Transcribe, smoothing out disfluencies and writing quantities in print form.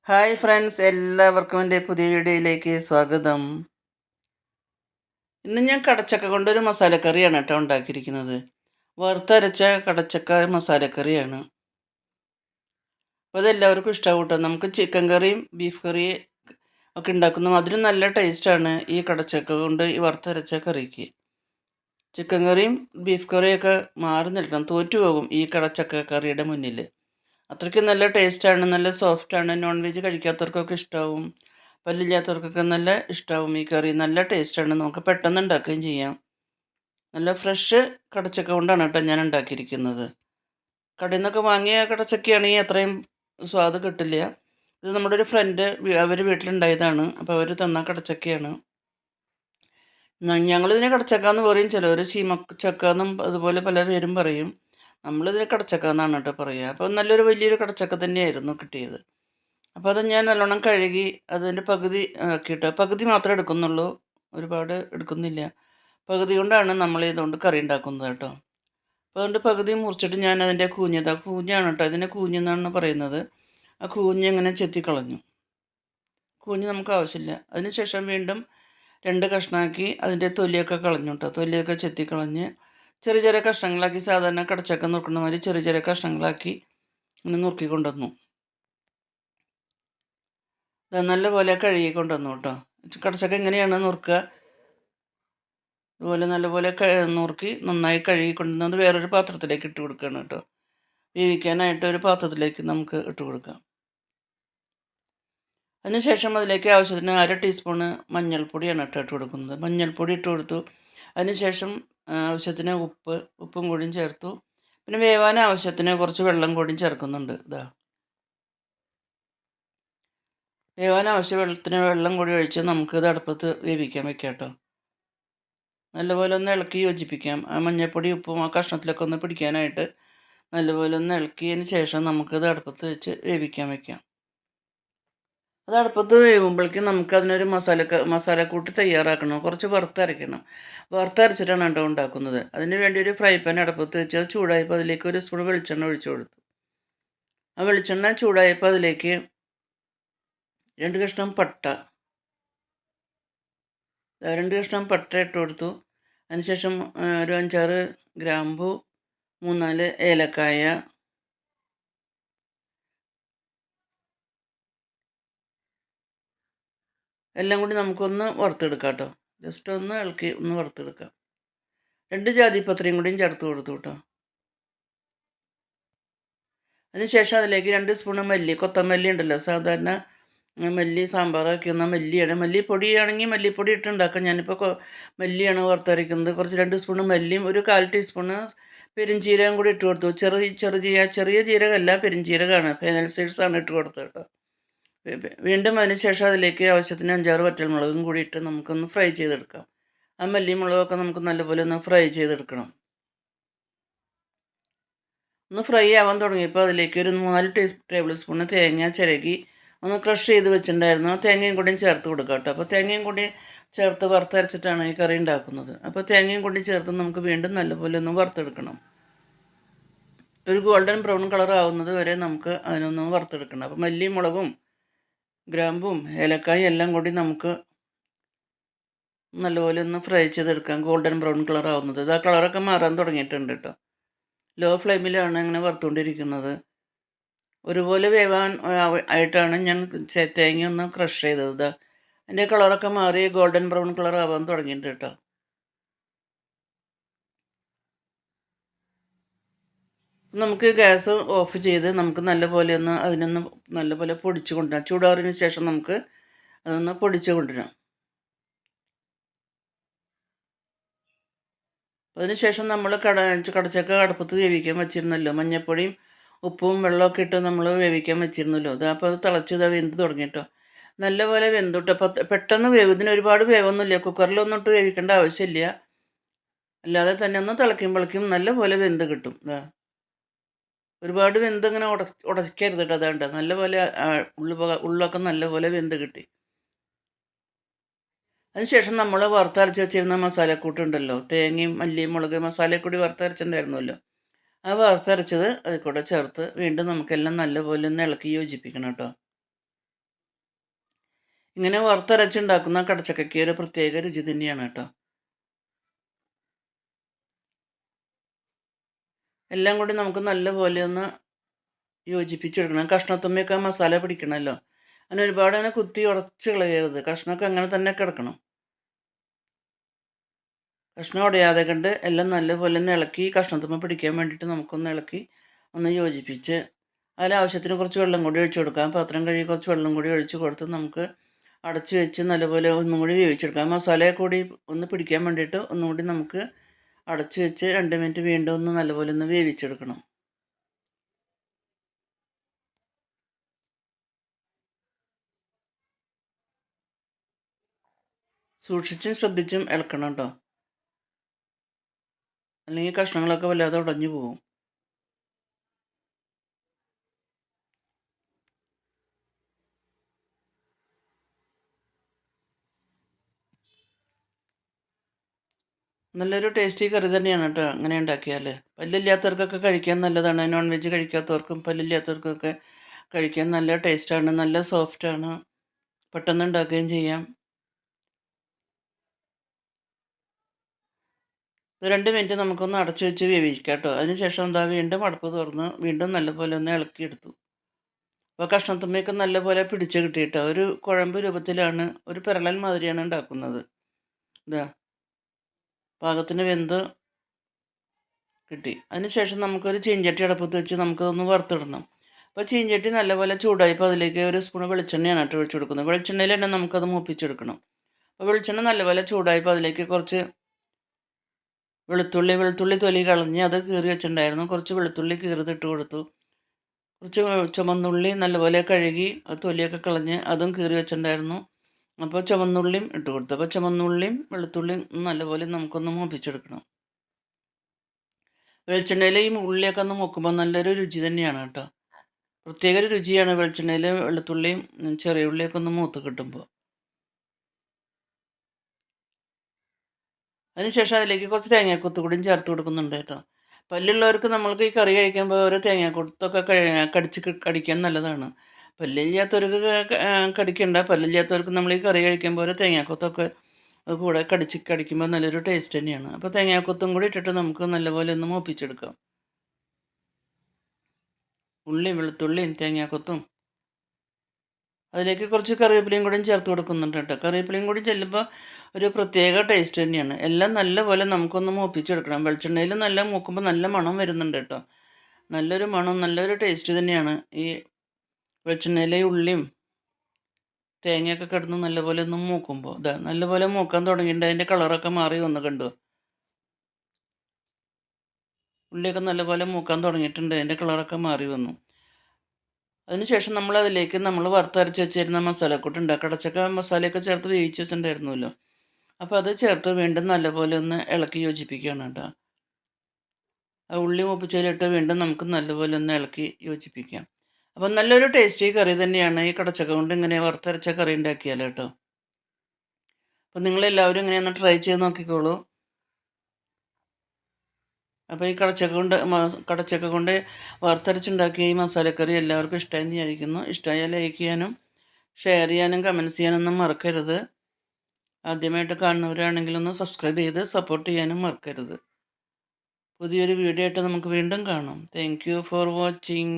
Hi friends, എല്ലാവർക്കും എൻ്റെ പുതിയ വീഡിയോയിലേക്ക് സ്വാഗതം. ഇന്ന് ഞാൻ കടച്ചക്ക കൊണ്ടൊരു മസാലക്കറിയാണ് കേട്ടോ ഉണ്ടാക്കിയിരിക്കുന്നത്. വറുത്തരച്ച കടച്ചക്ക മസാലക്കറിയാണ്. അപ്പോൾ അതെല്ലാവർക്കും ഇഷ്ടമാവും കേട്ടോ. നമുക്ക് ചിക്കൻ കറിയും ബീഫ് കറി ഒക്കെ ഉണ്ടാക്കുന്ന അതിലും നല്ല ടേസ്റ്റാണ് ഈ കടച്ചക്ക കൊണ്ട് ഈ വറുത്തരച്ച കറിക്ക്. ചിക്കൻ കറിയും ബീഫ് കറിയൊക്കെ മാറി നിൽക്കണം, തോറ്റുപോകും ഈ കടച്ചക്ക കറിയുടെ മുന്നിൽ. അത്രയ്ക്ക് നല്ല ടേസ്റ്റാണ്, നല്ല സോഫ്റ്റാണ്. നോൺ വെജ് കഴിക്കാത്തവർക്കൊക്കെ ഇഷ്ടമാവും, പല്ലില്ലാത്തവർക്കൊക്കെ നല്ല ഇഷ്ടമാവും ഈ കറി. നല്ല ടേസ്റ്റാണ്, നമുക്ക് പെട്ടെന്ന് ഉണ്ടാക്കുകയും ചെയ്യാം. നല്ല ഫ്രഷ് കടച്ചക്ക കൊണ്ടാണ് കേട്ടോ ഞാൻ ഉണ്ടാക്കിയിരിക്കുന്നത്. കടയിൽ നിന്നൊക്കെ വാങ്ങിയ കടച്ചക്കയാണെങ്കിൽ അത്രയും സ്വാദ് കിട്ടില്ല. ഇത് നമ്മുടെ ഒരു ഫ്രണ്ട് അവർ വീട്ടിലുണ്ടായതാണ്, അപ്പോൾ അവർ തന്ന കടച്ചക്കയാണ്. ഞങ്ങളിതിനെ കടച്ചക്ക എന്ന് പറയും, ചിലവർ ചീമച്ചക്ക എന്നും അതുപോലെ പല പേരും പറയും. നമ്മളിതിനെ കടച്ചക്ക എന്നാണ് കേട്ടോ പറയുക. അപ്പോൾ നല്ലൊരു വലിയൊരു കടച്ചക്ക തന്നെയായിരുന്നു കിട്ടിയത്. അപ്പോൾ അത് ഞാൻ നല്ലോണം കഴുകി അതിൻ്റെ പകുതി ആക്കിയിട്ട്, പകുതി മാത്രമേ എടുക്കുന്നുള്ളൂ, ഒരുപാട് എടുക്കുന്നില്ല. പകുതി കൊണ്ടാണ് നമ്മൾ ഇതുകൊണ്ട് കറി ഉണ്ടാക്കുന്നത് കേട്ടോ. അപ്പോൾ അതുകൊണ്ട് പകുതി മുറിച്ചിട്ട് ഞാൻ അതിൻ്റെ കൂഞ്ഞാണ് കേട്ടോ, ഇതിനെ കൂഞ്ഞെന്നാണ് പറയുന്നത്. ആ കൂഞ്ഞ് ഇങ്ങനെ ചെത്തിക്കളഞ്ഞു. കൂഞ്ഞ് നമുക്ക് ആവശ്യമില്ല. അതിന് ശേഷം വീണ്ടും 2 കഷ്ണമാക്കി അതിൻ്റെ തൊലിയൊക്കെ കളഞ്ഞു കേട്ടോ. തൊലിയൊക്കെ ചെത്തിക്കളഞ്ഞ് ചെറിയ ചെറിയ കഷ്ണങ്ങളാക്കി, സാധാരണ കടച്ചക്ക നുറുക്കുന്ന മാതിരി ചെറിയ ചെറിയ കഷ്ണങ്ങളാക്കി ഇങ്ങനെ നുറുക്കി കൊണ്ടുവന്നു. നല്ലപോലെ കഴുകി കൊണ്ടുവന്നു കേട്ടോ. കടച്ചക്ക എങ്ങനെയാണ് നുറുക്കുക, അതുപോലെ നല്ലപോലെ നുറുക്കി നന്നായി കഴുകി കൊണ്ടുവന്നത് വേറൊരു പാത്രത്തിലേക്ക് ഇട്ട് കൊടുക്കുകയാണ് കേട്ടോ. വേവിക്കാനായിട്ട് ഒരു പാത്രത്തിലേക്ക് നമുക്ക് ഇട്ട് കൊടുക്കാം. അതിനുശേഷം അതിലേക്ക് ആവശ്യത്തിന് 1/2 ടീസ്പൂണ് മഞ്ഞൾപ്പൊടിയാണ് കേട്ടോ ഇട്ട് കൊടുക്കുന്നത്. മഞ്ഞൾപ്പൊടി ഇട്ട് കൊടുത്തു. അതിനുശേഷം ആവശ്യത്തിന് ഉപ്പും കൂടിയും ചേർത്തു. പിന്നെ വേവാൻ ആവശ്യത്തിന് കുറച്ച് വെള്ളം കൂടിയും ചേർക്കുന്നുണ്ട്. വേവാൻ വെള്ളത്തിന് വെള്ളം കൂടി ഒഴിച്ച് നമുക്കിത് അടുപ്പത്ത് വേവിക്കാൻ വെക്കാം കേട്ടോ. നല്ലപോലെ ഒന്ന് ഇളക്കി യോജിപ്പിക്കാം. ആ മഞ്ഞൾപ്പൊടി ഉപ്പും ആ കഷ്ണത്തിലൊക്കെ ഒന്ന് പിടിക്കാനായിട്ട് നല്ലപോലെ ഒന്ന് ഇളക്കിയതിന് ശേഷം നമുക്കിത് അടുപ്പത്ത് വെച്ച് വേവിക്കാൻ വെക്കാം. അത് അടുപ്പത്ത് വേവുമ്പോഴേക്കും നമുക്കതിനൊരു മസാലക്കൂട്ട് തയ്യാറാക്കണം. കുറച്ച് വറുത്തരച്ചിട്ടാണ് കേട്ടോ ഉണ്ടാക്കുന്നത്. അതിന് വേണ്ടി ഒരു ഫ്രൈ പാൻ അടുപ്പത്ത് വെച്ച് അത് ചൂടായപ്പോൾ അതിലേക്ക് 1 സ്പൂൺ വെളിച്ചെണ്ണ ഒഴിച്ചു കൊടുത്തു. ആ വെളിച്ചെണ്ണ ചൂടായപ്പോൾ അതിലേക്ക് 2 കഷ്ണം പട്ട 2 കഷ്ണം പട്ട ഇട്ട് കൊടുത്തു. അതിനുശേഷം ഒരു 5-6 ഗ്രാമ്പു, 3-4 ഏലക്കായ, എല്ലാം കൂടി നമുക്കൊന്ന് വറുത്തെടുക്കാം കേട്ടോ. ജസ്റ്റ് ഒന്ന് ഇളക്കി ഒന്ന് വറുത്തെടുക്കാം. 2 ജാതിപത്രിയും കൂടിയും ചേർത്ത് കൊടുത്തു കേട്ടോ. അതിനുശേഷം അതിലേക്ക് 2 സ്പൂണ് കൊത്തമല്ലി ഉണ്ടല്ലോ, സാധാരണ മല്ലി സാമ്പാർ വയ്ക്കുന്ന മല്ലിയാണ്. മല്ലിപ്പൊടിയാണെങ്കിൽ മല്ലിപ്പൊടി ഇട്ട് ഉണ്ടാക്കാം. ഞാനിപ്പോൾ മല്ലിയാണ് വറുത്തരയ്ക്കുന്നത്. കുറച്ച് 2 സ്പൂണ് മല്ലിയും ഒരു 1/4 ടീസ്പൂണ് പെരുംജീരകം കൂടി ഇട്ട് കൊടുത്തു. ചെറിയ ജീരകമല്ല, പെരുംജീരകമാണ്. ഫെനൽ സീഡ്സാണ് ഇട്ട് കൊടുത്തത് കേട്ടോ. വീണ്ടും അതിന് ശേഷം അതിലേക്ക് ആവശ്യത്തിന് 5-6 വറ്റൽമുളകും കൂടി ഇട്ട് നമുക്കൊന്ന് ഫ്രൈ ചെയ്തെടുക്കാം. ആ മല്ലിയും മുളകൊക്കെ നമുക്ക് നല്ലപോലെ ഒന്ന് ഫ്രൈ ചെയ്തെടുക്കണം. ഒന്ന് ഫ്രൈ ആവാൻ തുടങ്ങിയപ്പോൾ അതിലേക്ക് ഒരു 4 ടേബിൾ സ്പൂണ് തേങ്ങ ചിരകി ഒന്ന് ക്രഷ് ചെയ്ത് വെച്ചിട്ടുണ്ടായിരുന്നു. തേങ്ങയും കൂടിയും ചേർത്ത് കൊടുക്കാം കേട്ടോ. അപ്പോൾ തേങ്ങയും കൂടി ചേർത്ത് വറുത്തരച്ചിട്ടാണ് ഈ കറി ഉണ്ടാക്കുന്നത്. അപ്പോൾ തേങ്ങയും കൂടി ചേർത്ത് നമുക്ക് വീണ്ടും നല്ലപോലെ ഒന്ന് വറുത്തെടുക്കണം. ഒരു ഗോൾഡൻ ബ്രൗൺ കളർ ആവുന്നത് വരെ നമുക്ക് അതിനൊന്ന് വറുത്തെടുക്കണം. അപ്പോൾ മല്ലിയും മുളകും ഗ്രാമ്പും ഏലക്കായും എല്ലാം കൂടി നമുക്ക് നല്ലപോലെ ഒന്ന് ഫ്രൈ ചെയ്തെടുക്കാം. ഗോൾഡൻ ബ്രൗൺ കളർ ആവുന്നത്, ആ കളറൊക്കെ മാറാൻ തുടങ്ങിയിട്ടുണ്ട് കേട്ടോ. ലോ ഫ്ലെയിമിലാണ് ഇങ്ങനെ വറുത്തുകൊണ്ടിരിക്കുന്നത്. ഒരുപോലെ വേവാൻ ആയിട്ടാണ് ഞാൻ തേങ്ങ ഒന്ന് ക്രഷ് ചെയ്തത്. അതിൻ്റെ കളറൊക്കെ മാറി ഗോൾഡൻ ബ്രൗൺ കളർ ആവാൻ തുടങ്ങിയിട്ടുണ്ട് കേട്ടോ. നമുക്ക് ഗ്യാസ് ഓഫ് ചെയ്ത് നമുക്ക് നല്ലപോലെ ഒന്ന് അതിനൊന്ന് നല്ലപോലെ പൊടിച്ച് കൊണ്ടുവരാം. ചൂടാറിന് ശേഷം നമുക്ക് അതൊന്ന് പൊടിച്ച് കൊണ്ടുവരാം. അതിനുശേഷം നമ്മൾ കടച്ചക്ക അടുപ്പത്ത് വേവിക്കാൻ വെച്ചിരുന്നല്ലോ. മഞ്ഞൾപ്പൊടിയും ഉപ്പും വെള്ളമൊക്കെ ഇട്ട് നമ്മൾ വേവിക്കാൻ വെച്ചിരുന്നല്ലോ. അപ്പോൾ അത് തിളച്ച് വെന്ത് തുടങ്ങിയിട്ടോ. നല്ലപോലെ വെന്തുട്ടോ. അപ്പോൾ പെട്ടെന്ന് വേവും. ഇതിന് ഒരുപാട് വേവൊന്നുമില്ല. കുക്കറിലൊന്നും ഇട്ട് വേവിക്കേണ്ട ആവശ്യമില്ല. അല്ലാതെ തന്നെ ഒന്ന് തിളയ്ക്കുമ്പോഴേക്കും നല്ലപോലെ വെന്ത് കിട്ടും. ഒരുപാട് വെന്ത് ഇങ്ങനെ ഉടയ്ക്കരുത് കേട്ടോ. അതാണ്ട് നല്ലപോലെ ഉള്ളൊക്കെ നല്ലപോലെ വെന്ത് കിട്ടി. അതിനുശേഷം നമ്മൾ വറുത്തരച്ച് വെച്ചിരുന്ന മസാലക്കൂട്ടുണ്ടല്ലോ, തേങ്ങയും മല്ലിയും മുളക് മസാലക്കൂടി വറുത്തരച്ചിട്ടുണ്ടായിരുന്നല്ലോ, ആ വറുത്തരച്ചത് അതിൽ കൂടെ ചേർത്ത് വീണ്ടും നമുക്കെല്ലാം നല്ലപോലെ ഒന്ന് ഇളക്കി യോജിപ്പിക്കണം കേട്ടോ. ഇങ്ങനെ വറുത്തരച്ചുണ്ടാക്കുന്ന കടച്ചക്കയ്ക്ക് ഒരു പ്രത്യേക രുചി തന്നെയാണ് കേട്ടോ. എല്ലാം കൂടി നമുക്ക് നല്ലപോലെ ഒന്ന് യോജിപ്പിച്ചെടുക്കണം. കഷ്ണത്തുമ്മയൊക്കെ മസാല പിടിക്കണമല്ലോ. അങ്ങനെ ഒരുപാട് അങ്ങനെ കുത്തി ഉടച്ച് കളയരുത്. കഷ്ണമൊക്കെ അങ്ങനെ തന്നെ കിടക്കണം. കഷ്ണം ഉടയാതെ കണ്ട് എല്ലാം നല്ലപോലെ ഒന്ന് ഇളക്കി കഷ്ണത്തുമ്മ പിടിക്കാൻ വേണ്ടിയിട്ട് നമുക്കൊന്ന് ഇളക്കി ഒന്ന് യോജിപ്പിച്ച് അതിലാവശ്യത്തിന് കുറച്ച് വെള്ളം കൂടി ഒഴിച്ച് കൊടുക്കാം. പാത്രം കഴുകി കുറച്ച് വെള്ളം കൂടി ഒഴിച്ച് കൊടുത്ത് നമുക്ക് അടച്ച് വെച്ച് നല്ലപോലെ ഒന്നും കൂടി വേവിച്ചെടുക്കാം. മസാലയെ കൂടി ഒന്ന് പിടിക്കാൻ വേണ്ടിയിട്ട് ഒന്നും കൂടി നമുക്ക് അടച്ച് വെച്ച് 2 മിനിറ്റ് വീണ്ടും ഒന്ന് നല്ലപോലെ ഒന്ന് വേവിച്ചെടുക്കണം. സൂക്ഷിച്ചും ശ്രദ്ധിച്ചും ഇളക്കണം കേട്ടോ. അല്ലെങ്കിൽ കഷ്ണങ്ങളൊക്കെ വല്ലാതെ ഉടഞ്ഞു പോകും. നല്ലൊരു ടേസ്റ്റി കറി തന്നെയാണ് കേട്ടോ അങ്ങനെ ഉണ്ടാക്കിയാൽ. പല്ലില്ലാത്തവർക്കൊക്കെ കഴിക്കാൻ നല്ലതാണ്. നോൺ വെജ് കഴിക്കാത്തവർക്കും പല്ലില്ലാത്തവർക്കൊക്കെ കഴിക്കാൻ നല്ല ടേസ്റ്റാണ്, നല്ല സോഫ്റ്റാണ്, പെട്ടെന്ന് ഉണ്ടാക്കുകയും ചെയ്യാം. 2 മിനിറ്റ് നമുക്കൊന്ന് അടച്ചു വെച്ച് വേവിക്കാം കേട്ടോ. അതിനുശേഷം എന്താ വീണ്ടും അടുപ്പ് തുറന്ന് വീണ്ടും നല്ലപോലെ ഒന്ന് ഇളക്കിയെടുത്തു. അപ്പോൾ കഷ്ണത്തുമ്മയൊക്കെ നല്ലപോലെ പിടിച്ച് കിട്ടിയിട്ടോ. ഒരു കുഴമ്പ് രൂപത്തിലാണ്, ഒരു പെരളൻ മാതിരിയാണ് ഉണ്ടാക്കുന്നത്. ഇതാ പാകത്തിന് വെന്ത് കിട്ടി. അതിനുശേഷം നമുക്കൊരു ചീഞ്ചട്ടി അടുപ്പത്ത് വെച്ച് നമുക്കതൊന്ന് വറുത്തിടണം. അപ്പോൾ ചീഞ്ചട്ടി നല്ലപോലെ ചൂടായപ്പോൾ അതിലേക്ക് ഒരു സ്പൂൺ വെളിച്ചെണ്ണയാണ് കേട്ടോ ഒഴിച്ച് കൊടുക്കുന്നത്. വെളിച്ചെണ്ണയിൽ തന്നെ നമുക്കത് മൂപ്പിച്ചെടുക്കണം. അപ്പോൾ വെളിച്ചെണ്ണ നല്ലപോലെ ചൂടായപ്പോൾ അതിലേക്ക് കുറച്ച് വെളുത്തുള്ളി തൊലി കളഞ്ഞ് അത് കീറി വെച്ചിട്ടുണ്ടായിരുന്നു. കുറച്ച് വെളുത്തുള്ളി കീറിതിട്ട് കൊടുത്തു. കുറച്ച് ചുമന്നുള്ളി നല്ലപോലെ കഴുകി അത് തൊലിയൊക്കെ കളഞ്ഞ് അതും കീറി വെച്ചിട്ടുണ്ടായിരുന്നു. അപ്പോൾ ചുമന്നുള്ളിയും ഇട്ട് കൊടുത്തു. അപ്പോൾ ചുമന്നുള്ളിയും വെളുത്തുള്ളിയും നല്ലപോലെ നമുക്കൊന്ന് മൂപ്പിച്ചെടുക്കണം. വെളിച്ചെണ്ണയിൽ ഈ ഉള്ളിയൊക്കെ ഒന്ന് മൂക്കുമ്പോൾ നല്ലൊരു രുചി തന്നെയാണ് കേട്ടോ. പ്രത്യേക ഒരു രുചിയാണ് വെളിച്ചെണ്ണയിൽ വെളുത്തുള്ളിയും ചെറിയ ഉള്ളിയൊക്കെ ഒന്ന് മൂത്ത് കിട്ടുമ്പോൾ. അതിനുശേഷം അതിലേക്ക് കുറച്ച് തേങ്ങാക്കൊത്ത് കൂടിയും ചേർത്ത് കൊടുക്കുന്നുണ്ട് കേട്ടോ. പല്ലുള്ളവർക്ക് നമ്മൾക്ക് ഈ കറി കഴിക്കുമ്പോൾ ഓരോ തേങ്ങാക്കൊത്തൊക്കെ കടിക്കാൻ നല്ലതാണ്. പല്ലില്ലാത്തവർക്ക് കടിക്കണ്ട. പല്ലില്ലാത്തവർക്ക് നമ്മൾ ഈ കറി കഴിക്കുമ്പോൾ ഓരോ തേങ്ങാക്കൊത്തൊക്കെ അത് കൂടെ കടിക്കുമ്പോൾ നല്ലൊരു ടേസ്റ്റ് തന്നെയാണ്. അപ്പോൾ തേങ്ങാക്കൊത്തും കൂടി ഇട്ടിട്ട് നമുക്ക് നല്ലപോലെ ഒന്ന് മൂപ്പിച്ചെടുക്കാം. ഉള്ളിയും വെളുത്തുള്ളിയും തേങ്ങാക്കൊത്തും അതിലേക്ക് കുറച്ച് കറിവേപ്പിലയും കൂടിയും ചേർത്ത് കൊടുക്കുന്നുണ്ട് കേട്ടോ. കറിവേപ്പിലയും കൂടി ചെല്ലുമ്പോൾ ഒരു പ്രത്യേക ടേസ്റ്റ് തന്നെയാണ്. എല്ലാം നല്ലപോലെ നമുക്കൊന്ന് മൂപ്പിച്ചെടുക്കണം. വെളിച്ചെണ്ണയിൽ നല്ല മൂക്കുമ്പോൾ നല്ല മണം വരുന്നുണ്ട് കേട്ടോ. നല്ലൊരു മണം, നല്ലൊരു ടേസ്റ്റ് തന്നെയാണ് ഈ വെളിച്ചെണ്ണയിലെ ഉള്ളിയും തേങ്ങയൊക്കെ കിടന്ന് നല്ലപോലെ ഒന്ന് മൂക്കുമ്പോൾ. ഇതാ നല്ലപോലെ മൂക്കാൻ തുടങ്ങിയിട്ട് അതിൻ്റെ കളറൊക്കെ മാറി വന്ന് കണ്ടു. ഉള്ളിയൊക്കെ നല്ലപോലെ മൂക്കാൻ തുടങ്ങിയിട്ടുണ്ട്. അതിൻ്റെ കളറൊക്കെ മാറി വന്നു. അതിനുശേഷം നമ്മൾ വറുത്തരച്ച് വെച്ചിരുന്ന മസാലക്കൂട്ടുണ്ട്. കടച്ചക്ക മസാലയൊക്കെ ചേർത്ത് വേവിച്ച് വെച്ചിട്ടുണ്ടായിരുന്നല്ലോ. അപ്പോൾ അത് ചേർത്ത് വീണ്ടും നല്ലപോലെ ഒന്ന് ഇളക്കി യോജിപ്പിക്കുകയാണ് കേട്ടോ. ആ ഉള്ളി മൂപ്പിച്ചതിലിട്ട് വീണ്ടും നമുക്ക് നല്ലപോലെ ഒന്ന് ഇളക്കി യോജിപ്പിക്കാം. അപ്പം നല്ലൊരു ടേസ്റ്റി കറി തന്നെയാണ് ഈ കടച്ചക്ക കൊണ്ട് ഇങ്ങനെ വറുത്തരച്ച കറി ഉണ്ടാക്കിയാൽ കേട്ടോ. അപ്പം നിങ്ങളെല്ലാവരും ഇങ്ങനെ ഒന്ന് ട്രൈ ചെയ്ത് നോക്കിക്കോളൂ. അപ്പോൾ ഈ കടച്ചക്ക കൊണ്ട് വറുത്തരച്ചുണ്ടാക്കിയ ഈ മസാലക്കറി എല്ലാവർക്കും ഇഷ്ടമായി വിചാരിക്കുന്നു. ഇഷ്ടമായാൽ ലൈക്ക് ചെയ്യാനും ഷെയർ ചെയ്യാനും കമൻറ്റ്സ് ചെയ്യാനൊന്നും മറക്കരുത്. ആദ്യമായിട്ട് കാണുന്നവരാണെങ്കിൽ ഒന്ന് സബ്സ്ക്രൈബ് ചെയ്ത് സപ്പോർട്ട് ചെയ്യാനും മറക്കരുത്. പുതിയൊരു വീഡിയോ ആയിട്ട് നമുക്ക് വീണ്ടും കാണാം. Thank you for watching.